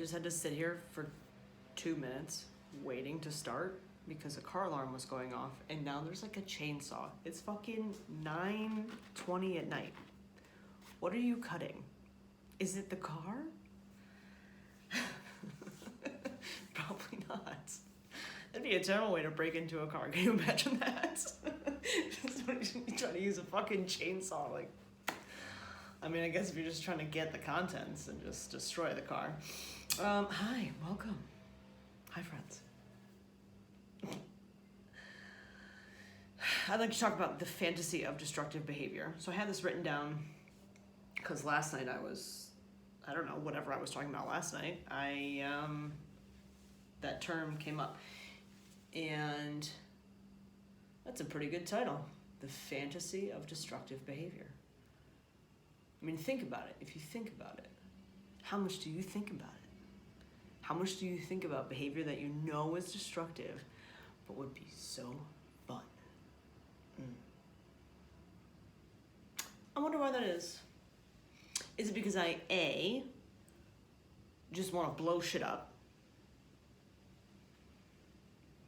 just had to sit here for 2 minutes waiting to start because a car alarm was going off, and now there's like a chainsaw. It's fucking 9:20 at night. What are you cutting? Is it the car? Probably not. That'd be a terrible way to break into a car. Can you imagine that? Somebody's trying to use a fucking chainsaw. Like, I mean, I guess if you're just trying to get the contents and just destroy the car. Hi, welcome. Hi, friends. I'd like to talk about the fantasy of destructive behavior. So I had this written down because last night I don't know, whatever I was talking about last night, that term came up. And that's a pretty good title. The fantasy of destructive behavior. I mean, think about it. If you think about it, how much do you think about it? How much do you think about behavior that you know is destructive, but would be so fun? I wonder why that is. Is it because I, A, just want to blow shit up?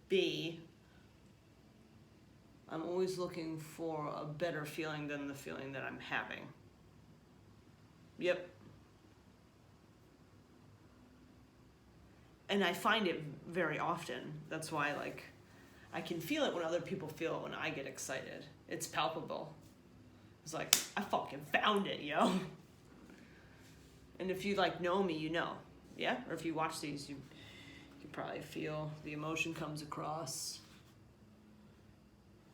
B, I'm always looking for a better feeling than the feeling that I'm having. Yep. And I find it very often. That's why, like, I can feel it when other people feel it when I get excited. It's palpable. It's like, I fucking found it, yo. And if you, like, know me, you know. Yeah? Or if you watch these, you probably feel the emotion comes across.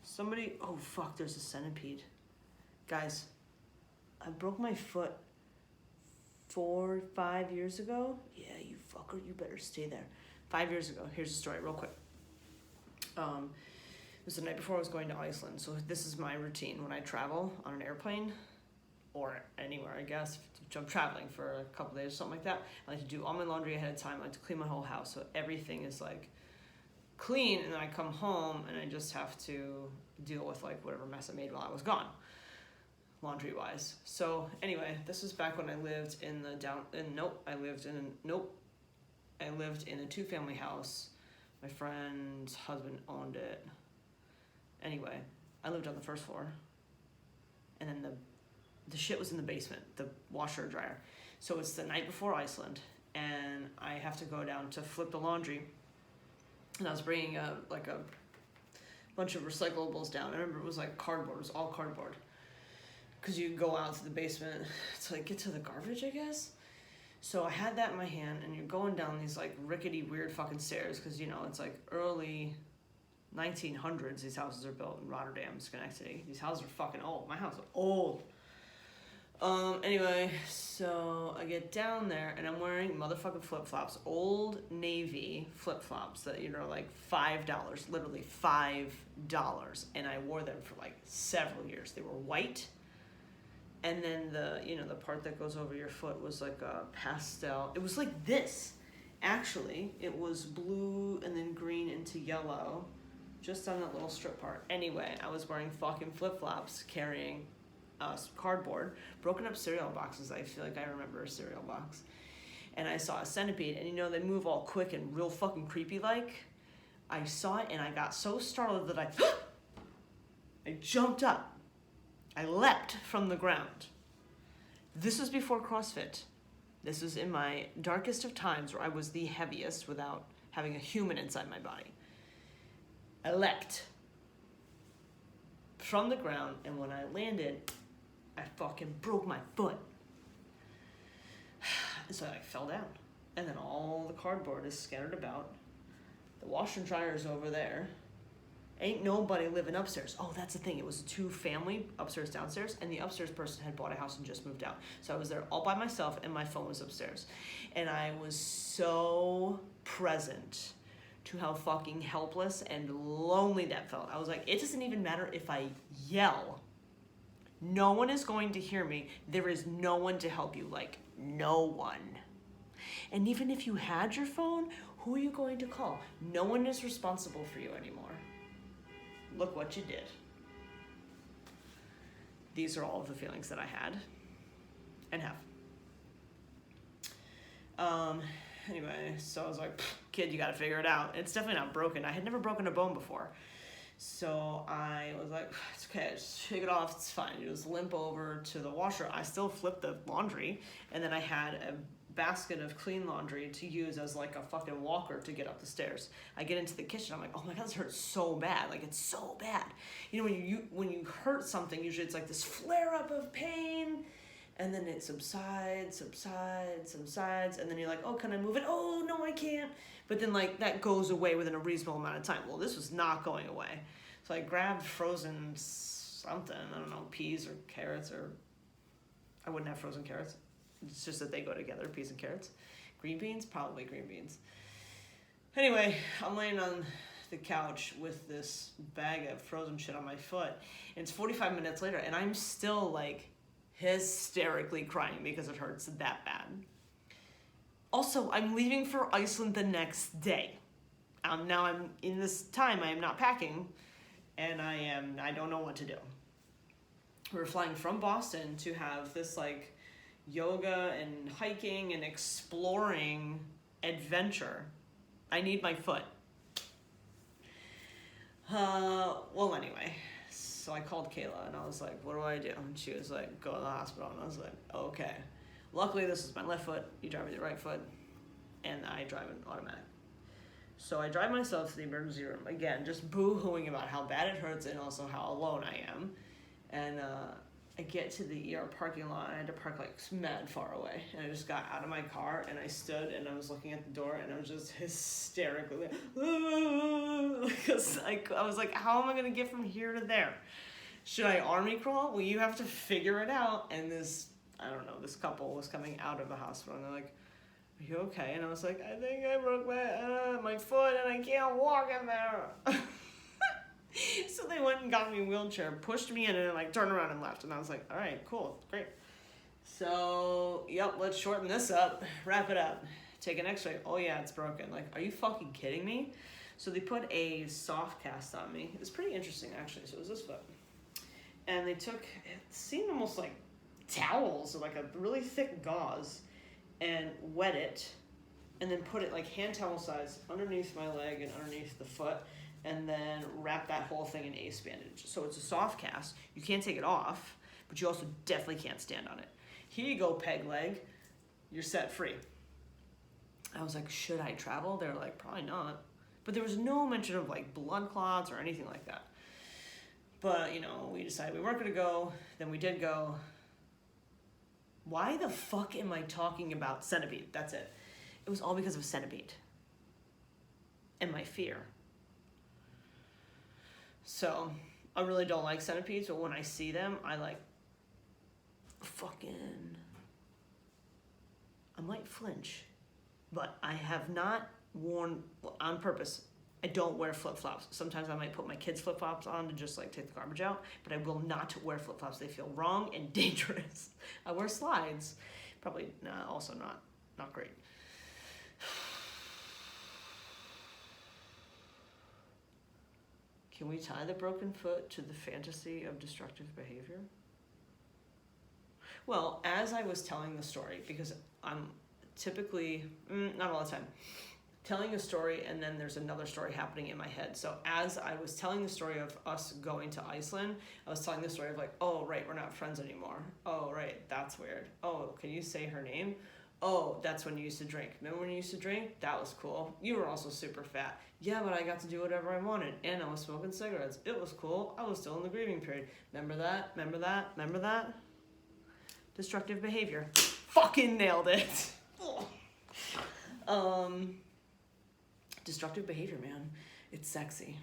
Somebody, oh fuck, there's a centipede. Guys, I broke my foot 5 years ago. Yeah, you fucker, you better stay there. 5 years ago, here's the story real quick. It was the night before I was going to Iceland. So this is my routine when I travel on an airplane or anywhere, I guess. If I'm traveling for a couple days or something like that, I like to do all my laundry ahead of time. I like to clean my whole house so everything is like clean, and then I come home and I just have to deal with like whatever mess I made while I was gone, laundry wise. So anyway, this was back when I lived in I lived in a 2-family house. My friend's husband owned it. Anyway, I lived on the first floor, and then the shit was in the basement, the washer and dryer. So it's the night before Iceland, and I have to go down to flip the laundry. And I was bringing a bunch of recyclables down. I remember it was like cardboard. It was all cardboard. Because you go out to the basement to like get to the garbage, I guess. So I had that in my hand, and you're going down these like rickety, weird fucking stairs. Because, you know, it's like early 1900s these houses are built in Rotterdam, Schenectady. These houses are fucking old. My house is old. Anyway, so I get down there and I'm wearing motherfucking flip-flops, old navy flip-flops that, you know, like $5, literally $5. And I wore them for like several years. They were white. And then the part that goes over your foot was like a pastel. It was like this, actually. It was blue and then green into yellow, just on that little strip part. Anyway, I was wearing fucking flip-flops, carrying cardboard, broken up cereal boxes. I feel like I remember a cereal box. And I saw a centipede, and you know, they move all quick and real fucking creepy like. I saw it and I got so startled that I jumped up. I leapt from the ground. This was before CrossFit. This was in my darkest of times where I was the heaviest without having a human inside my body. I leapt from the ground, and when I landed, I fucking broke my foot. And so I fell down. And then all the cardboard is scattered about. The washer and dryer is over there. Ain't nobody living upstairs. Oh, that's the thing. It was a 2-family, upstairs, downstairs, and the upstairs person had bought a house and just moved out. So I was there all by myself, and my phone was upstairs. And I was so present to how fucking helpless and lonely that felt. I was like, it doesn't even matter if I yell. No one is going to hear me. There is no one to help you. Like, no one. And even if you had your phone, who are you going to call? No one is responsible for you anymore. Look what you did. These are all of the feelings that I had and have. Anyway, so I was like, kid, you gotta figure it out. It's definitely not broken. I had never broken a bone before. So I was like, it's okay, just take it off, it's fine. You just limp over to the washer. I still flipped the laundry, and then I had a basket of clean laundry to use as like a fucking walker to get up the stairs. I get into the kitchen, I'm like, oh my god, this hurts so bad. Like, it's so bad. You know, when you hurt something, usually it's like this flare up of pain, and then it subsides, and then you're like, oh, can I move it? Oh, no, I can't. But then, like, that goes away within a reasonable amount of time. Well, this was not going away. So I grabbed frozen something, I don't know, peas or carrots, or I wouldn't have frozen carrots. It's just that they go together, peas and carrots. Green beans? Probably green beans. Anyway, I'm laying on the couch with this bag of frozen shit on my foot, and it's 45 minutes later, and I'm still, like, hysterically crying because it hurts that bad. Also, I'm leaving for Iceland the next day. Now I'm in this time, I am not packing, and I don't know what to do. We're flying from Boston to have this like yoga and hiking and exploring adventure. I need my foot. Well, anyway, so I called Kayla and I was like, what do I do? And she was like, go to the hospital. And I was like, okay. Luckily, this is my left foot. You drive with your right foot, and I drive an automatic. So I drive myself to the emergency room. Again, just boo-hooing about how bad it hurts and also how alone I am. And I get to the ER parking lot, and I had to park like mad far away. And I just got out of my car, and I stood, and I was looking at the door, and I was just hysterically like, because I was like, how am I going to get from here to there? Should I army crawl? Well, you have to figure it out. And this couple was coming out of the hospital, and they're like, are you okay? And I was like, I think I broke my foot, and I can't walk in there. So they went and got me a wheelchair, pushed me in, and like turned around and left. And I was like, all right, cool, great. So, yep, let's shorten this up, wrap it up, take an x-ray. Oh yeah, it's broken. Like, are you fucking kidding me? So they put a soft cast on me. It was pretty interesting, actually. So it was this foot. And they took, it seemed almost like towels, or like a really thick gauze, and wet it, and then put it like hand towel size underneath my leg and underneath the foot, and then wrap that whole thing in ace bandage. So it's a soft cast. You can't take it off, but you also definitely can't stand on it. Here you go, peg leg. You're set free. I was like, should I travel? They were like, probably not. But there was no mention of like blood clots or anything like that. But, you know, we decided we weren't going to go. Then we did go. Why the fuck am I talking about centipede? That's it. It was all because of centipede and my fear. So I really don't like centipedes, but when I see them, I like I might flinch. But I have not worn, on purpose, I don't wear flip-flops. Sometimes I might put my kids' flip-flops on to just like take the garbage out, but I will not wear flip-flops. They feel wrong and dangerous. I wear slides, probably also not great. Can we tie the broken foot to the fantasy of destructive behavior? Well, as I was telling the story, because I'm typically, not all the time, telling a story and then there's another story happening in my head. So as I was telling the story of us going to Iceland, I was telling the story of like, oh, right, we're not friends anymore. Oh, right, that's weird. Oh, can you say her name? Oh, that's when you used to drink. Remember when you used to drink? That was cool. You were also super fat. Yeah, but I got to do whatever I wanted. And I was smoking cigarettes. It was cool. I was still in the grieving period. Remember that? Remember that? Remember that? Destructive behavior. Fucking nailed it. Destructive behavior, man. It's sexy.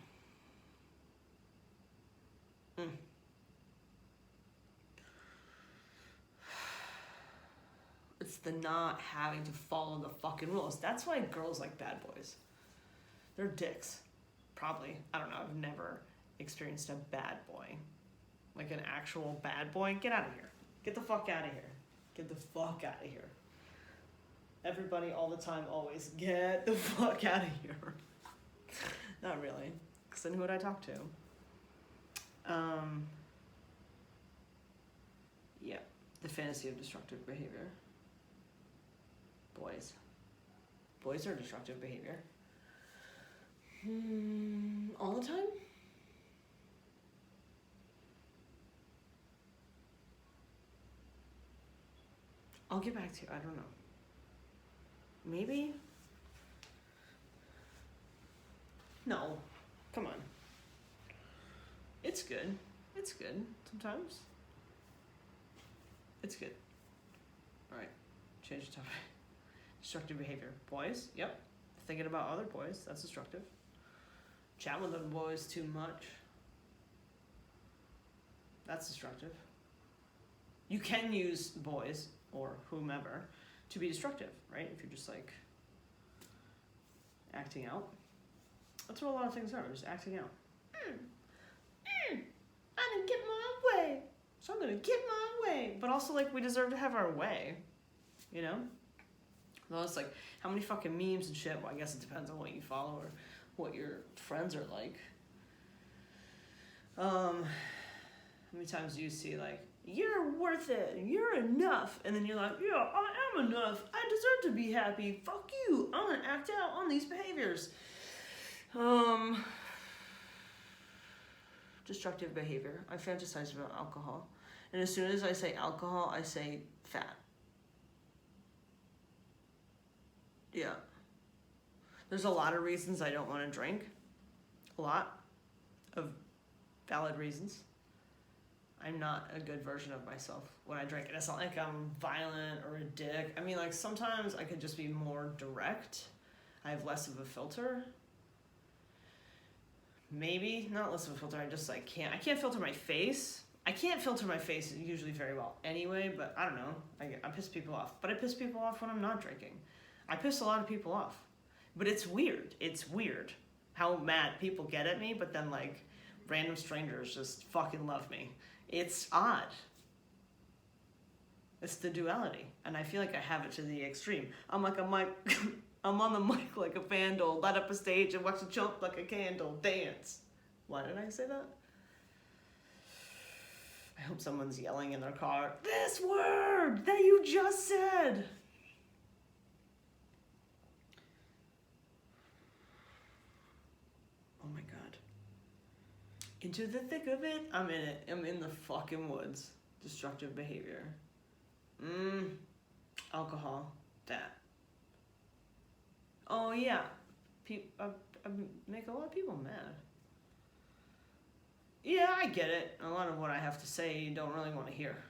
It's the not having to follow the fucking rules. That's why girls like bad boys. They're dicks. Probably. I don't know. I've never experienced a bad boy. Like an actual bad boy. Get out of here. Get the fuck out of here. Get the fuck out of here. Everybody, all the time, always, get the fuck out of here. Not really. Because then who would I talk to? Yeah. The fantasy of destructive behavior. Boys. Boys are destructive behavior. All the time? I'll get back to you. I don't know. Maybe? No. Come on. It's good. It's good sometimes. It's good. All right. Change the topic. Destructive behavior. Boys? Yep. Thinking about other boys. That's destructive. Chat with other boys too much. That's destructive. You can use boys or whomever to be destructive, right? If you're just like acting out. That's what a lot of things are, just acting out. I didn't get my way, so I'm gonna get my way. But also, like, we deserve to have our way, you know? Well, it's like, how many fucking memes and shit? Well, I guess it depends on what you follow or what your friends are like. How many times do you see, like, you're worth it, you're enough, and then you're like, yeah, I am enough, I deserve to be happy, fuck you, I'm gonna act out on these behaviors. Destructive behavior. I fantasize about alcohol, and as soon as I say alcohol, I say fat. Yeah. There's a lot of reasons I don't want to drink. A lot of valid reasons. I'm not a good version of myself when I drink. And it's not like I'm violent or a dick. I mean, like, sometimes I could just be more direct. I have less of a filter. Maybe not less of a filter. I just like I can't filter my face. I can't filter my face usually very well anyway, but I don't know. I piss people off. But I piss people off when I'm not drinking. I piss a lot of people off. But it's weird. It's weird how mad people get at me, but then, like, random strangers just fucking love me. It's odd. It's the duality. And I feel like I have it to the extreme. I'm like a mic. I'm on the mic like a vandal, light up a stage and watch it jump like a candle, dance. Why did I say that? I hope someone's yelling in their car, this word that you just said. Oh my God. Into the thick of it, I'm in it. I'm in the fucking woods. Destructive behavior. Alcohol. That. Oh yeah, I make a lot of people mad. Yeah, I get it. A lot of what I have to say you don't really want to hear.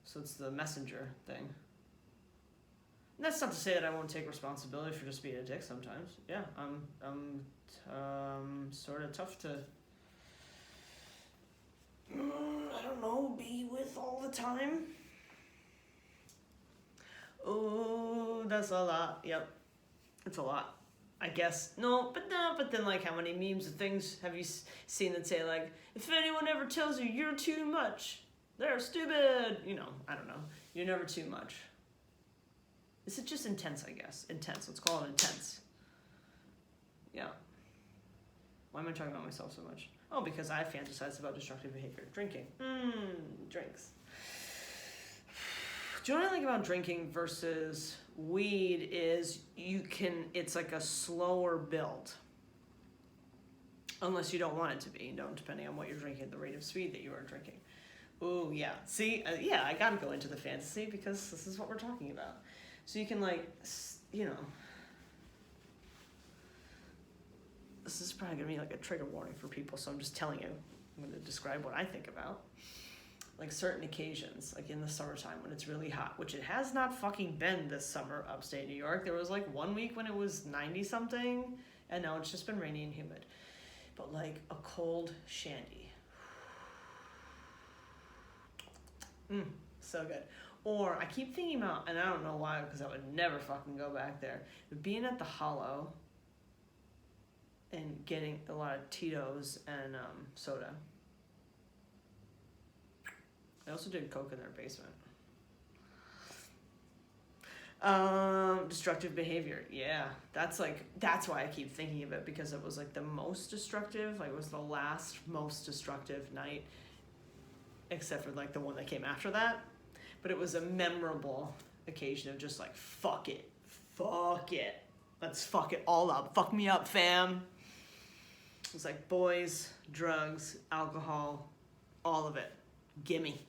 So it's the messenger thing. And that's not to say that I won't take responsibility for just being a dick sometimes. Yeah, I'm sort of tough to, I don't know, be with all the time. Oh, that's a lot. Yep. It's a lot, I guess. No, but then, like, how many memes and things have you seen that say, like, if anyone ever tells you you're too much, they're stupid. You know, I don't know. You're never too much. Is it just intense, I guess? Intense. Let's call it intense. Yeah. Why am I talking about myself so much? Oh, because I fantasize about destructive behavior. Drinking. Drinks. Do you know what I like about drinking versus weed is it's like a slower build. Unless you don't want it to be, depending on what you're drinking, the rate of speed that you are drinking. Ooh, yeah. See, yeah, I gotta go into the fantasy because this is what we're talking about. So you can, like, you know, this is probably gonna be like a trigger warning for people, so I'm just telling you. I'm gonna describe what I think about. Like, certain occasions, like in the summertime when it's really hot, which it has not fucking been this summer upstate New York. There was like 1 week when it was 90 something, and now it's just been rainy and humid. But like a cold shandy. So good. Or I keep thinking about, and I don't know why, because I would never fucking go back there, but being at the Hollow and getting a lot of Tito's and soda. I also did coke in their basement. Destructive behavior. Yeah, that's why I keep thinking of it, because it was like the most destructive. Like, it was the last most destructive night, except for like the one that came after that. But it was a memorable occasion of just like, fuck it. fuck it. Let's fuck it all up. Fuck me up, fam. It was like boys, drugs, alcohol, all of it. Gimme.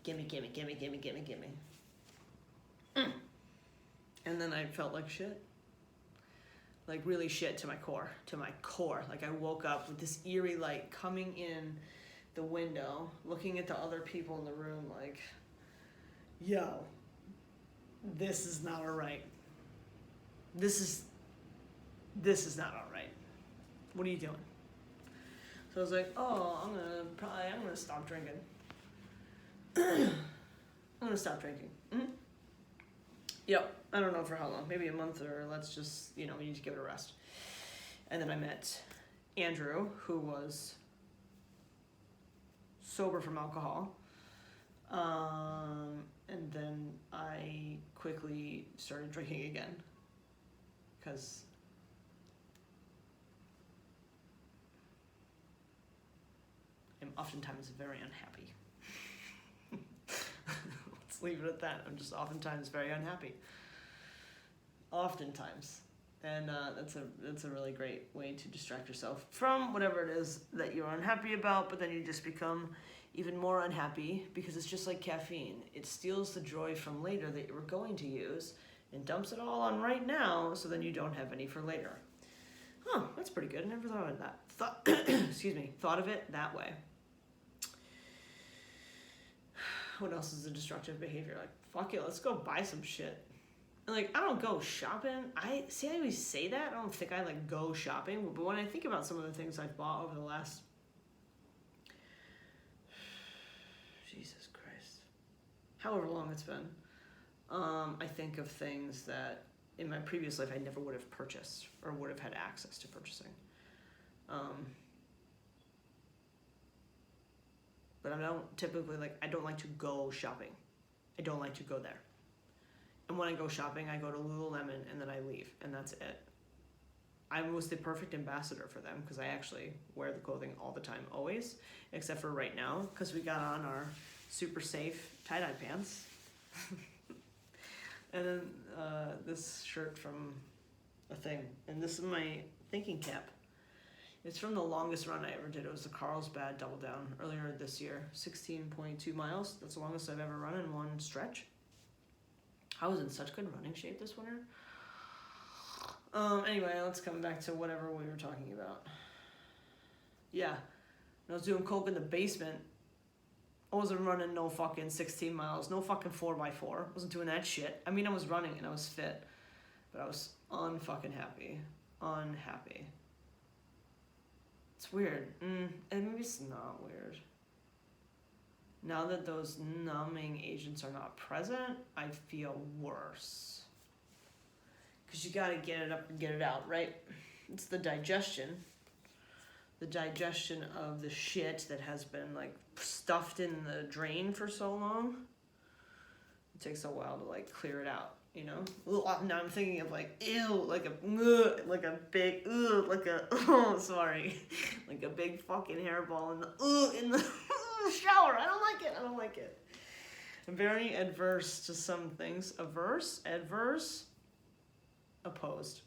And then I felt like shit. Like really shit to my core. Like I woke up with this eerie light coming in the window, looking at the other people in the room like, yo, this is not all right. This is not all right. What are you doing? So I was like, oh, I'm gonna stop drinking. I'm gonna stop drinking. Mm-hmm. Yep, I don't know for how long, maybe a month, or let's just, we need to give it a rest. And then I met Andrew, who was sober from alcohol. And then I quickly started drinking again, because I'm oftentimes very unhappy. Let's leave it at that. I'm just oftentimes very unhappy. Oftentimes. And that's a really great way to distract yourself from whatever it is that you're unhappy about, but then you just become even more unhappy, because it's just like caffeine. It steals the joy from later that you were going to use and dumps it all on right now, so then you don't have any for later. Huh, that's pretty good. I never thought of that. Thought of it that way. What else is a destructive behavior? Like, fuck it, let's go buy some shit. And like, I don't go shopping. I always say that. I don't think I like go shopping. But when I think about some of the things I've bought over the last, Jesus Christ, however long it's been, I think of things that in my previous life I never would have purchased or would have had access to purchasing. But I don't typically I don't like to go shopping. I don't like to go there. And when I go shopping, I go to Lululemon and then I leave, and that's it. I was the perfect ambassador for them, because I actually wear the clothing all the time, always, except for right now, because we got on our super safe tie-dye pants. And then this shirt from a thing. And this is my thinking cap. It's from the longest run I ever did. It was the Carlsbad Double Down earlier this year. 16.2 miles. That's the longest I've ever run in one stretch. I was in such good running shape this winter. Anyway, let's come back to whatever we were talking about. Yeah. I was doing coke in the basement. I wasn't running no fucking 16 miles. No fucking 4x4. I wasn't doing that shit. I mean, I was running and I was fit. But I was unfucking happy. Unhappy. It's weird. And maybe it's not weird. Now that those numbing agents are not present, I feel worse. Because you gotta get it up and get it out, right? It's the digestion. The digestion of the shit that has been stuffed in the drain for so long. It takes a while to clear it out, Ugh, now I'm thinking of ew, like a big a big fucking hairball in the shower. I don't like it. I'm very adverse to some things. Adverse, opposed.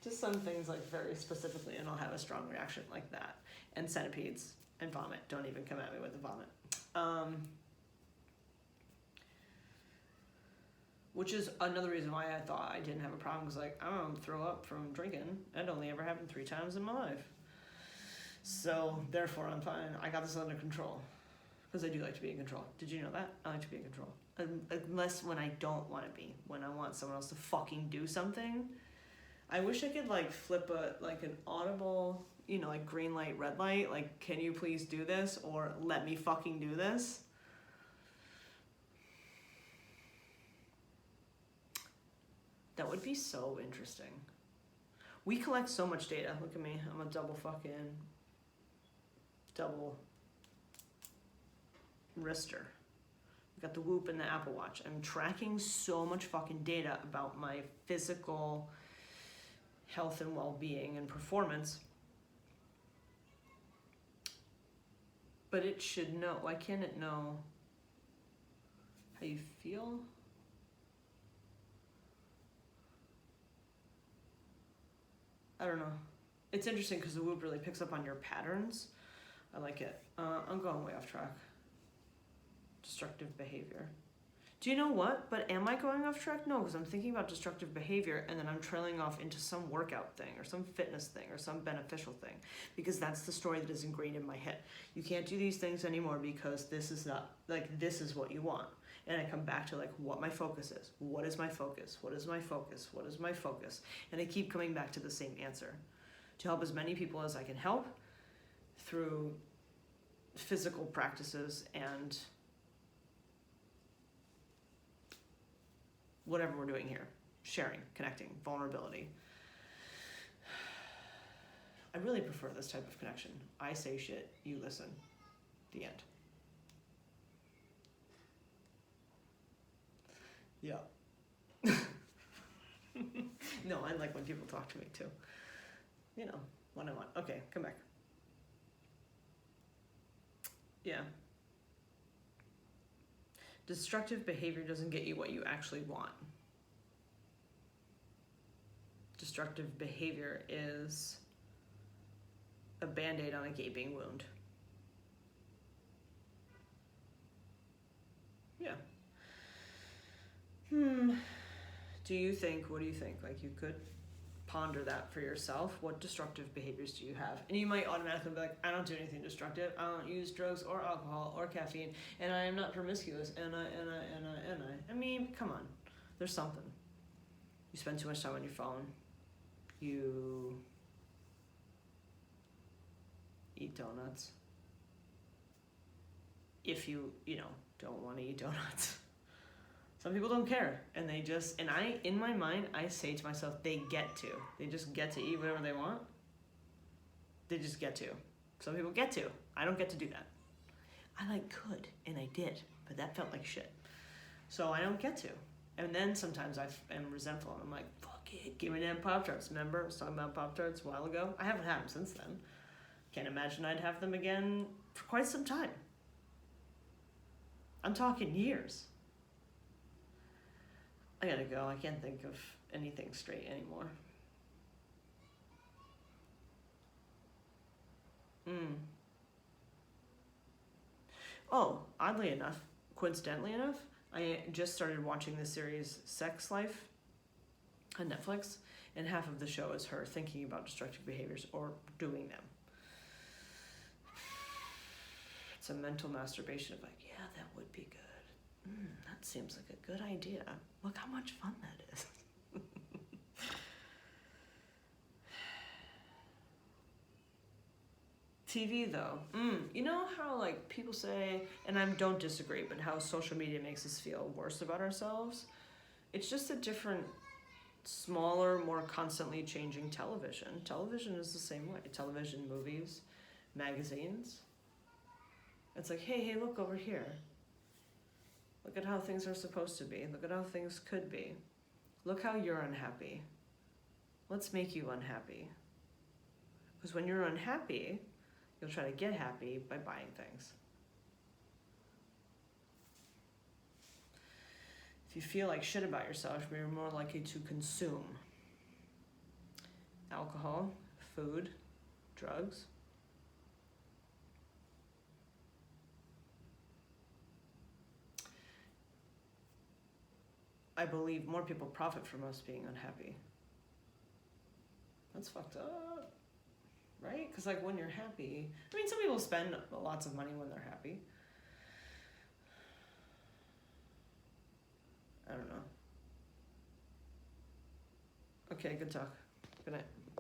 To some things very specifically, and I'll have a strong reaction like that. And centipedes and vomit. Don't even come at me with the vomit. Which is another reason why I thought I didn't have a problem, because I don't throw up from drinking. That only ever happened 3 times in my life. So therefore I'm fine. I got this under control, because I do like to be in control. Did you know that? I like to be in control. Unless when I don't want to be, when I want someone else to fucking do something. I wish I could flip an audible, green light, red light, can you please do this, or let me fucking do this. That would be so interesting. We collect so much data. Look at me. I'm a double wrister. I got the Whoop and the Apple Watch. I'm tracking so much fucking data about my physical health and well-being and performance. But it should know. Why can't it know how you feel? I don't know. It's interesting because the whoop really picks up on your patterns. I like it. I'm going way off track. Destructive behavior. Do you know what? But am I going off track? No, because I'm thinking about destructive behavior and then I'm trailing off into some workout thing or some fitness thing or some beneficial thing, because that's the story that is ingrained in my head. You can't do these things anymore because this is not, like, this is what you want. And I come back to, like, what my focus is. What is my focus? What is my focus? What is my focus? And I keep coming back to the same answer. To help as many people as I can help through physical practices and whatever we're doing here. Sharing, connecting, vulnerability. I really prefer this type of connection. I say shit, you listen. The end. Yeah. No, I like when people talk to me too. You know, one on one. Okay, come back. Yeah. Destructive behavior doesn't get you what you actually want. Destructive behavior is a band-aid on a gaping wound. Yeah. Do you think, what do you think? Like, you could ponder that for yourself. What destructive behaviors do you have? And you might automatically be like, I don't do anything destructive. I don't use drugs or alcohol or caffeine, and I am not promiscuous, and I. I mean, come on. There's something. You spend too much time on your phone. You eat donuts. If you don't want to eat donuts. Some people don't care, and they just, and I, in my mind, I say to myself, they just get to eat whatever they want. They just get to. Some people get to. I don't get to do that. I could, and I did, but that felt like shit. So I don't get to. And then sometimes I am resentful, and I'm like, fuck it, give me damn Pop-Tarts. Remember, I was talking about Pop-Tarts a while ago? I haven't had them since then. Can't imagine I'd have them again for quite some time. I'm talking years. I gotta go. I can't think of anything straight anymore. Oh, oddly enough, coincidentally enough, I just started watching the series Sex Life on Netflix, and half of the show is her thinking about destructive behaviors or doing them. It's a mental masturbation of like, yeah, that would be good. That seems like a good idea. Look how much fun that is. TV though, you know how like people say, and I don't disagree, but how social media makes us feel worse about ourselves? It's just a different, smaller, more constantly changing television. Television is the same way. Television, movies, magazines. It's like, hey, look over here. Look at how things are supposed to be. Look at how things could be. Look how you're unhappy. Let's make you unhappy. Because when you're unhappy, you'll try to get happy by buying things. If you feel like shit about yourself, you're more likely to consume alcohol, food, drugs. I believe more people profit from us being unhappy. That's fucked up, right? Because like when you're happy, I mean, some people spend lots of money when they're happy. I don't know. Okay, good talk. Good night.